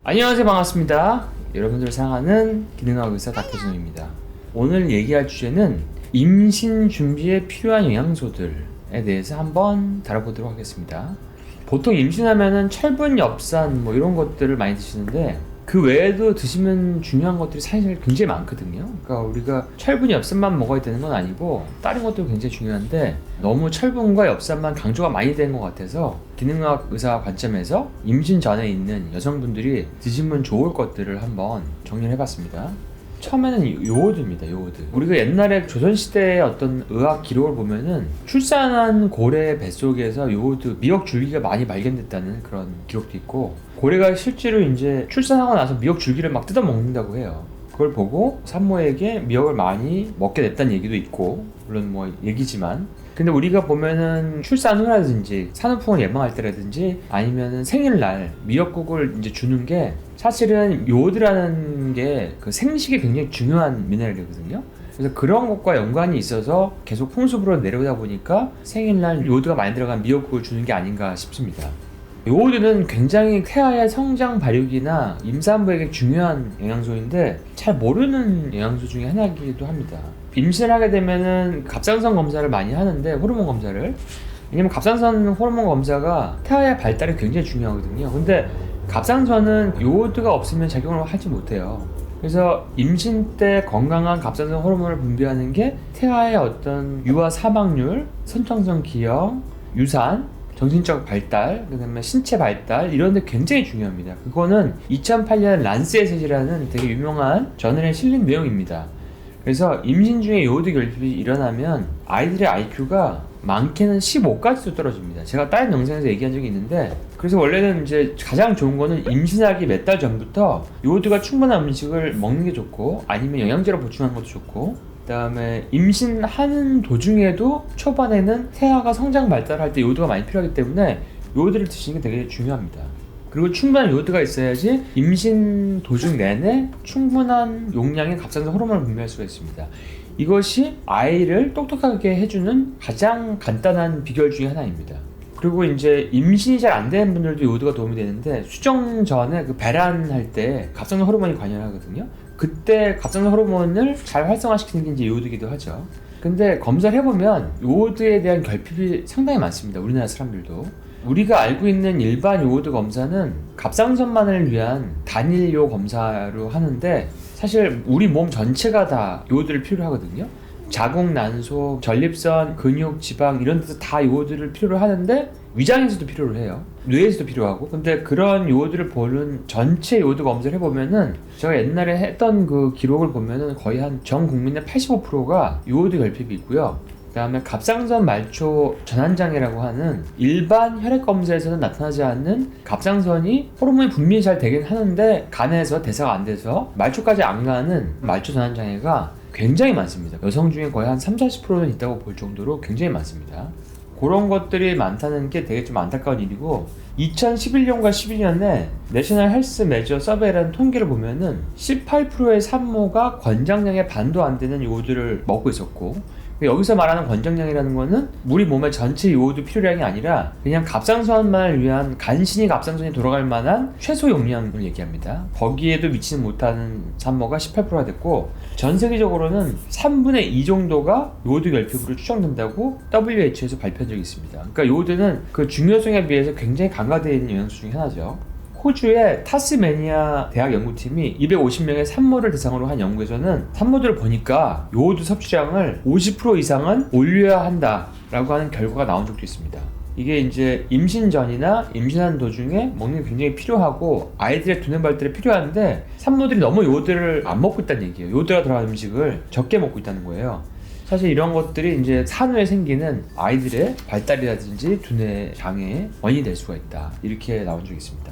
안녕하세요, 반갑습니다. 여러분들 사랑하는 기능학 의사 닥터진우입니다. 오늘 얘기할 주제는 임신 준비에 필요한 영양소들에 대해서 한번 다뤄보도록 하겠습니다. 보통 임신하면은 철분, 엽산 뭐 이런 것들을 많이 드시는데 그 외에도 드시면 중요한 것들이 사실 굉장히 많거든요. 그러니까 우리가 철분, 엽산만 먹어야 되는 건 아니고 다른 것도 굉장히 중요한데 너무 철분과 엽산만 강조가 많이 된 것 같아서 기능학 의사 관점에서 임신 전에 있는 여성분들이 드시면 좋을 것들을 한번 정리를 해봤습니다. 처음에는 요오드입니다. 요오드. 우리가 옛날에 조선시대의 어떤 의학 기록을 보면은 출산한 고래 뱃속에서 요오드, 미역 줄기가 많이 발견됐다는 그런 기록도 있고, 고래가 실제로 이제 출산하고 나서 미역 줄기를 막 뜯어 먹는다고 해요. 그걸 보고 산모에게 미역을 많이 먹게 됐다는 얘기도 있고, 물론 뭐 얘기지만, 근데 우리가 보면은 출산 후라든지 산후풍을 예방할 때라든지 아니면은 생일날 미역국을 이제 주는 게 사실은 요오드라는 게 그 생식에 굉장히 중요한 미네랄이거든요. 그래서 그런 것과 연관이 있어서 계속 풍습으로 내려오다 보니까 생일날 요오드가 많이 들어간 미역국을 주는 게 아닌가 싶습니다. 요오드는 굉장히 태아의 성장 발육이나 임산부에게 중요한 영양소인데 잘 모르는 영양소 중에 하나이기도 합니다. 임신을 하게 되면은 갑상선 검사를 많이 하는데, 호르몬 검사를, 왜냐면 갑상선 호르몬 검사가 태아의 발달에 굉장히 중요하거든요. 근데 갑상선은 요오드가 없으면 작용을 하지 못해요. 그래서 임신 때 건강한 갑상선 호르몬을 분비하는 게 태아의 어떤 유아 사망률, 선천성 기형, 유산, 정신적 발달, 그 다음에 신체 발달, 이런 데 굉장히 중요합니다. 그거는 2008년 란셋이라는 되게 유명한 저널에 실린 내용입니다. 그래서 임신 중에 요오드 결핍이 일어나면 아이들의 IQ가 많게는 15까지도 떨어집니다. 제가 다른 영상에서 얘기한 적이 있는데, 그래서 원래는 이제 가장 좋은 거는 임신하기 몇 달 전부터 요오드가 충분한 음식을 먹는 게 좋고, 아니면 영양제로 보충하는 것도 좋고, 그 다음에 임신하는 도중에도 초반에는 태아가 성장 발달할 때 요오드가 많이 필요하기 때문에 요오드를 드시는 게 되게 중요합니다. 그리고 충분한 요오드가 있어야지 임신 도중 내내 충분한 용량의 갑상선 호르몬을 분비할 수가 있습니다. 이것이 아이를 똑똑하게 해주는 가장 간단한 비결 중에 하나입니다. 그리고 이제 임신이 잘 안 되는 분들도 요오드가 도움이 되는데, 수정 전에 그 배란할 때 갑상선 호르몬이 관여하거든요. 그때 갑상선 호르몬을 잘 활성화시키는 게 이제 요오드이기도 하죠. 근데 검사를 해보면 요오드에 대한 결핍이 상당히 많습니다. 우리나라 사람들도. 우리가 알고 있는 일반 요오드 검사는 갑상선만을 위한 단일요 검사로 하는데, 사실 우리 몸 전체가 다 요오드를 필요로 하거든요. 자궁, 난소, 전립선, 근육, 지방 이런 데서 다 요오드를 필요로 하는데 위장에서도 필요로 해요. 뇌에서도 필요하고. 근데 그런 요오드를 보는 전체 요오드 검사를 해보면은, 제가 옛날에 했던 그 기록을 보면은 거의 한 전 국민의 85%가 요오드 결핍이 있고요. 그 다음에 갑상선 말초 전환장애라고 하는 일반 혈액 검사에서는 나타나지 않는 갑상선이 호르몬이 분비이 잘 되긴 하는데 간에서 대사가 안 돼서 말초까지 안 가는 말초 전환장애가 굉장히 많습니다. 여성 중에 거의 한 30-40%는 있다고 볼 정도로 굉장히 많습니다. 그런 것들이 많다는 게 되게 좀 안타까운 일이고, 2011년과 12년에 내셔널 헬스 메저 서베이라는 통계를 보면은 18%의 산모가 권장량의 반도 안 되는 요오드를 먹고 있었고, 여기서 말하는 권장량이라는 거는 우리 몸의 전체 요오드 필요량이 아니라 그냥 갑상선만을 위한 간신히 갑상선이 돌아갈 만한 최소 용량을 얘기합니다. 거기에도 미치지 못하는 산모가 18%가 됐고, 전 세계적으로는 3분의 2 정도가 요오드 결핍으로 추정된다고 WHO에서 발표한 적이 있습니다. 그러니까 요오드는 그 중요성에 비해서 굉장히 강화되어 있는 영양소 중에 하나죠. 호주의 타스매니아 대학 연구팀이 250명의 산모를 대상으로 한 연구에서는 산모들을 보니까 요오드 섭취량을 50% 이상은 올려야 한다라고 하는 결과가 나온 적도 있습니다. 이게 이제 임신 전이나 임신한 도중에 먹는 게 굉장히 필요하고 아이들의 두뇌 발달에 필요한데, 산모들이 너무 요오드를 안 먹고 있다는 얘기예요. 요오드가 들어간 음식을 적게 먹고 있다는 거예요. 사실 이런 것들이 이제 산후에 생기는 아이들의 발달이라든지 두뇌 장애의 원인이 될 수가 있다, 이렇게 나온 적이 있습니다.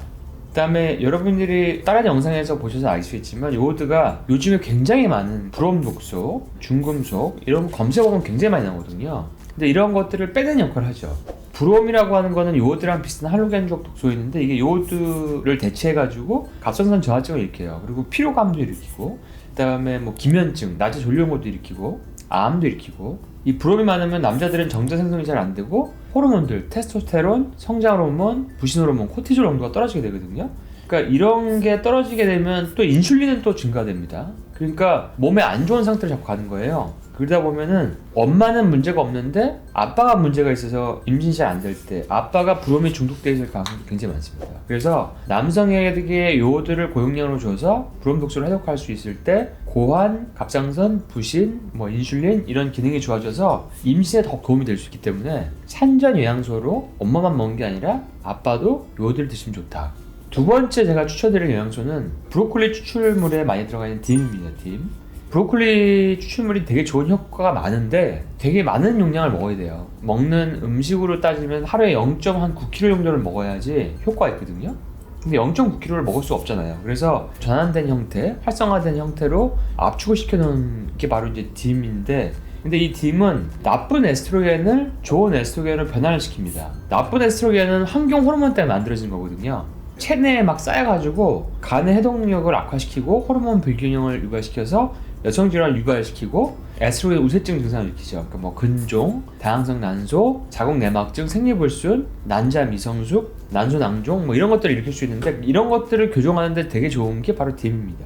그 다음에 여러분들이 다른 영상에서 보셔서 아시겠지만 요오드가 요즘에 굉장히 많은 브롬 독소, 중금속 이런 거 검색어보면 굉장히 많이 나오거든요. 근데 이런 것들을 빼는 역할을 하죠. 브롬이라고 하는 거는 요오드랑 비슷한 할로겐족 독소인데, 이게 요오드를 대체해가지고 갑상선 저하증을 일으켜요. 그리고 피로감도 일으키고, 그 다음에 뭐 기면증, 낮에 졸려온 것도 일으키고, 암도 일으키고. 이 브롬이 많으면 남자들은 정자 생성이 잘 안 되고 호르몬들, 테스토스테론, 성장 호르몬, 부신 호르몬, 코티졸 농도가 떨어지게 되거든요. 그러니까 이런 게 떨어지게 되면 또 인슐린은 또 증가됩니다. 그러니까 몸에 안 좋은 상태로 자꾸 가는 거예요. 그러다 보면은 엄마는 문제가 없는데 아빠가 문제가 있어서 임신이 잘 안 될 때 아빠가 브로민 중독돼 있을 가능성이 굉장히 많습니다. 그래서 남성에게 요오드를 고용량으로 줘서 브롬 독소를 해독할 수 있을 때 고환, 갑상선, 부신, 인슐린 이런 기능이 좋아져서 임신에 더 도움이 될 수 있기 때문에 산전 영양소로 엄마만 먹는 게 아니라 아빠도 요오드를 드시면 좋다. 두 번째 제가 추천드릴 영양소는 브로콜리 추출물에 많이 들어가 있는 딤입니다. 딤. 브로콜리 추출물이 되게 좋은 효과가 많은데 되게 많은 용량을 먹어야 돼요. 먹는 음식으로 따지면 하루에 0.9kg 정도를 먹어야지 효과가 있거든요. 근데 0.9kg를 먹을 수 없잖아요. 그래서 전환된 형태, 활성화된 형태로 압축을 시켜놓은 게 바로 이제 딤인데, 근데 이 딤은 나쁜 에스트로겐을 좋은 에스트로겐으로 변화를 시킵니다. 나쁜 에스트로겐은 환경 호르몬 때문에 만들어진 거거든요. 체내에 막 쌓여가지고 간의 해독력을 악화시키고 호르몬 불균형을 유발시켜서 여성질환을 유발시키고 에스트로겐 우세증 증상을 일으키죠. 그러니까 근종, 다양성 난소, 자궁내막증, 생리불순, 난자 미성숙, 난소 낭종 이런 것들을 일으킬 수 있는데, 이런 것들을 교정하는데 되게 좋은 게 바로 딤입니다.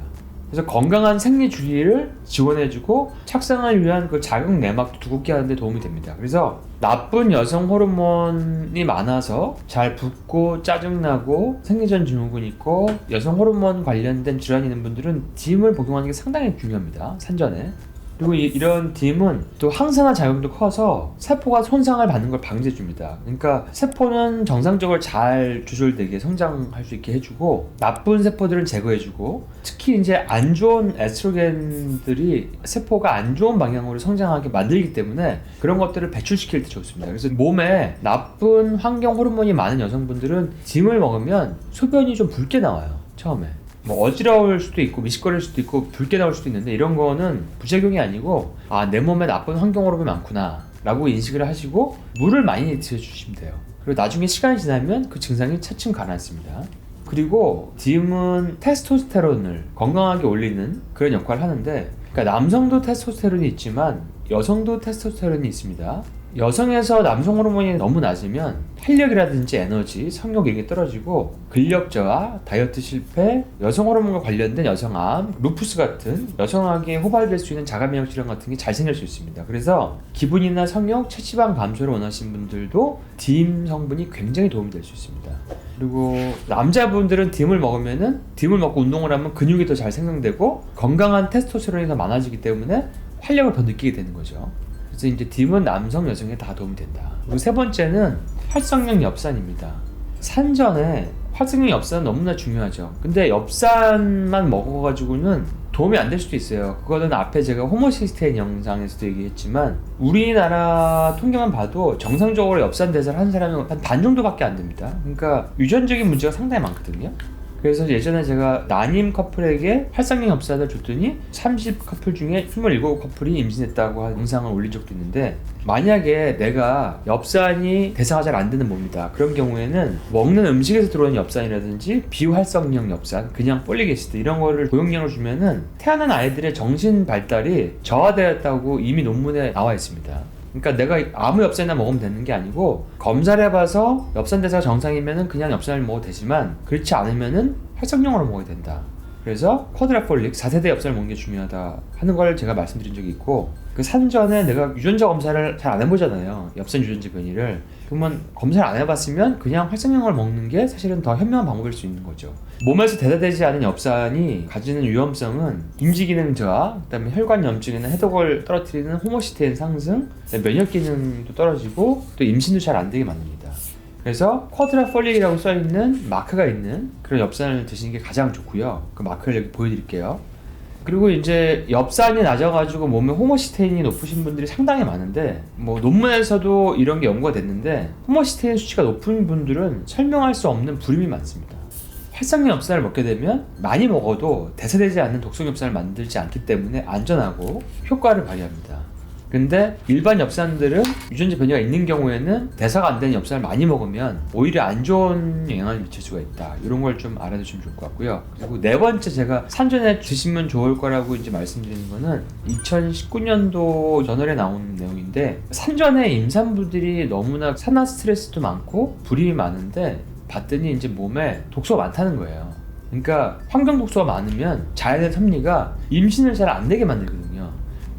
그래서 건강한 생리 주기를 지원해주고 착상을 위한 그 자궁내막도 두껍게 하는 데 도움이 됩니다. 그래서 나쁜 여성 호르몬이 많아서 잘 붓고 짜증나고 생리전 증후군 있고 여성 호르몬 관련된 질환이 있는 분들은 딤을 복용하는 게 상당히 중요합니다. 산전에. 그리고 이런 딤은 또 항산화 작용도 커서 세포가 손상을 받는 걸 방지해줍니다. 그러니까 세포는 정상적으로 잘 조절되게 성장할 수 있게 해주고 나쁜 세포들은 제거해주고, 특히 이제 안 좋은 에스트로겐들이 세포가 안 좋은 방향으로 성장하게 만들기 때문에 그런 것들을 배출시킬 때 좋습니다. 그래서 몸에 나쁜 환경 호르몬이 많은 여성분들은 딤을 먹으면 소변이 좀 붉게 나와요. 처음에 어지러울 수도 있고 미식거릴 수도 있고 붉게 나올 수도 있는데, 이런 거는 부작용이 아니고 내 몸에 나쁜 환경 호르몬이 많구나 라고 인식을 하시고 물을 많이 드셔주시면 돼요. 그리고 나중에 시간이 지나면 그 증상이 차츰 가라앉습니다. 그리고 딤은 테스토스테론을 건강하게 올리는 그런 역할을 하는데, 그러니까 남성도 테스토스테론이 있지만 여성도 테스토스테론이 있습니다. 여성에서 남성 호르몬이 너무 낮으면 활력이라든지 에너지, 성욕 이게 떨어지고 근력 저하, 다이어트 실패, 여성 호르몬과 관련된 여성암, 루푸스 같은 여성에게 호발될 수 있는 자가면역 질환 같은 게 잘 생길 수 있습니다. 그래서 기분이나 성욕, 체지방 감소를 원하시는 분들도 딤 성분이 굉장히 도움이 될 수 있습니다. 그리고 남자분들은 딤을 먹으면은 딤을 먹고 운동을 하면 근육이 더 잘 생성되고 건강한 테스토스테론이 더 많아지기 때문에 활력을 더 느끼게 되는 거죠. 그래서 이제 딤은 남성, 여성에 다 도움이 된다. 그리고 세 번째는 활성형 엽산입니다. 산전에 활성형 엽산은 너무나 중요하죠. 근데 엽산만 먹어가지고는 도움이 안 될 수도 있어요. 그거는 앞에 제가 호모시스테인 영상에서도 얘기했지만 우리나라 통계만 봐도 정상적으로 엽산 대사를 하는 사람이 한 반 정도밖에 안 됩니다. 그러니까 유전적인 문제가 상당히 많거든요. 그래서 예전에 제가 난임 커플에게 활성형 엽산을 줬더니 30 커플 중에 27 커플이 임신했다고 한 영상을 올린 적도 있는데, 만약에 내가 엽산이 대사가 잘 안 되는 몸이다, 그런 경우에는 먹는 음식에서 들어오는 엽산이라든지 비활성형 엽산, 그냥 폴릭 애시드 이런 거를 고용량으로 주면은 태어난 아이들의 정신 발달이 저하되었다고 이미 논문에 나와 있습니다. 그러니까 내가 아무 엽산이나 먹으면 되는 게 아니고, 검사를 해봐서 엽산 대사가 정상이면은 그냥 엽산을 먹어도 되지만 그렇지 않으면은 활성형으로 먹어야 된다. 그래서 쿼드라폴릭 4세대 엽산을 먹는 게 중요하다 하는 걸 제가 말씀드린 적이 있고, 그 산전에 내가 유전자 검사를 잘 안 해보잖아요. 엽산 유전자 변이를. 그러면 검사를 안 해봤으면 그냥 활성형을 먹는 게 사실은 더 현명한 방법일 수 있는 거죠. 몸에서 대사되지 않은 엽산이 가지는 위험성은 인지기능 저하, 그다음에 혈관염증이나 해독을 떨어뜨리는 호모시스테인 상승, 면역기능도 떨어지고 또 임신도 잘 안 되게 만듭니다. 그래서 쿼드라폴릭이라고 써있는 마크가 있는 그런 엽산을 드시는 게 가장 좋고요. 그 마크를 여기 보여드릴게요. 그리고 이제 엽산이 낮아가지고 몸에 호모시스테인이 높으신 분들이 상당히 많은데, 논문에서도 이런 게 연구가 됐는데, 호모시스테인 수치가 높은 분들은 설명할 수 없는 불임이 많습니다. 활성형 엽산을 먹게 되면 많이 먹어도 대사되지 않는 독성 엽산을 만들지 않기 때문에 안전하고 효과를 발휘합니다. 근데 일반 엽산들은 유전자 변이가 있는 경우에는 대사가 안 되는 엽산을 많이 먹으면 오히려 안 좋은 영향을 미칠 수가 있다. 이런 걸 좀 알아두시면 좋을 것 같고요. 그리고 네 번째, 제가 산전에 드시면 좋을 거라고 이제 말씀드리는 거는 2019년도 저널에 나온 내용인데, 산전에 임산부들이 너무나 산화 스트레스도 많고 불임이 많은데 봤더니 이제 몸에 독소가 많다는 거예요. 그러니까 환경 독소가 많으면 자연의 섭리가 임신을 잘 안 되게 만들거든요.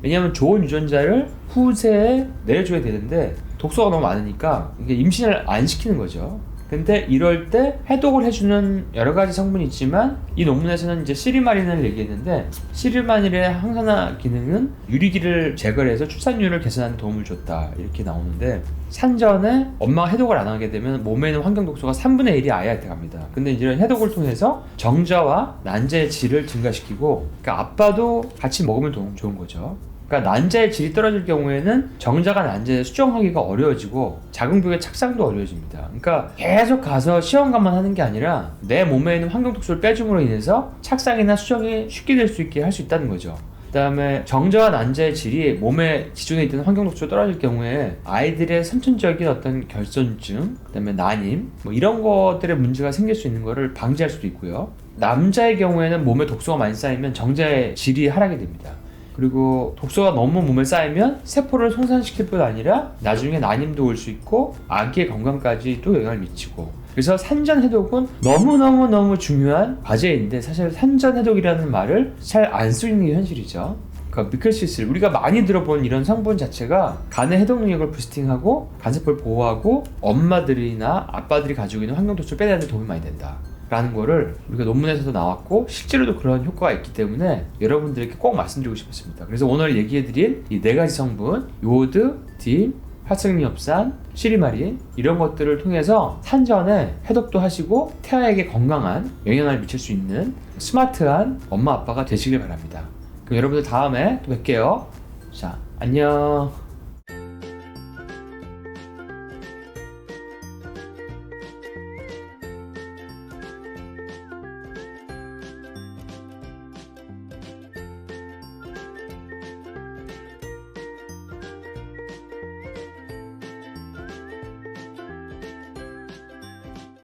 왜냐하면 좋은 유전자를 후세에 내려줘야 되는데 독소가 너무 많으니까 이게 임신을 안 시키는 거죠. 근데 이럴 때 해독을 해주는 여러 가지 성분이 있지만 이 논문에서는 이제 시리마린을 얘기했는데 시리마린의 항산화 기능은 유리기를 제거해서 출산율을 개선하는 도움을 줬다 이렇게 나오는데 산전에 엄마가 해독을 안 하게 되면 몸에 있는 환경 독소가 3분의 1이 아이한테 갑니다. 근데 이런 해독을 통해서 정자와 난자의 질을 증가시키고 그러니까 아빠도 같이 먹으면 좋은 거죠. 그러니까 난자의 질이 떨어질 경우에는 정자가 난자에 수정하기가 어려워지고 자궁벽의 착상도 어려워집니다. 그러니까 계속 가서 시험관만 하는 게 아니라 내 몸에 있는 환경 독소를 빼줌으로 인해서 착상이나 수정이 쉽게 될 수 있게 할 수 있다는 거죠. 그 다음에 정자와 난자의 질이 몸에 기존에 있던 환경 독소가 떨어질 경우에 아이들의 선천적인 어떤 결손증, 그 다음에 난임 뭐 이런 것들의 문제가 생길 수 있는 거를 방지할 수도 있고요. 남자의 경우에는 몸에 독소가 많이 쌓이면 정자의 질이 하락이 됩니다. 그리고 독소가 너무 몸에 쌓이면 세포를 손상시킬 뿐 아니라 나중에 난임도 올 수 있고 아기의 건강까지도 영향을 미치고 그래서 산전 해독은 너무너무 중요한 과제인데 사실 산전 해독이라는 말을 잘 안 쓰는 게 현실이죠. 그러니까 미켈시스 우리가 많이 들어본 이런 성분 자체가 간의 해독 능력을 부스팅하고 간세포를 보호하고 엄마들이나 아빠들이 가지고 있는 환경 독소를 빼내는 데 도움이 많이 된다 라는 거를 우리가 논문에서도 나왔고 실제로도 그런 효과가 있기 때문에 여러분들에게 꼭 말씀드리고 싶었습니다. 그래서 오늘 얘기해드린 이 4가지 성분 요오드, 딘, 활성리업산, 시리마린 이런 것들을 통해서 산전에 해독도 하시고 태아에게 건강한 영향을 미칠 수 있는 스마트한 엄마 아빠가 되시길 바랍니다. 그럼 여러분들 다음에 또 뵐게요. 자, 안녕.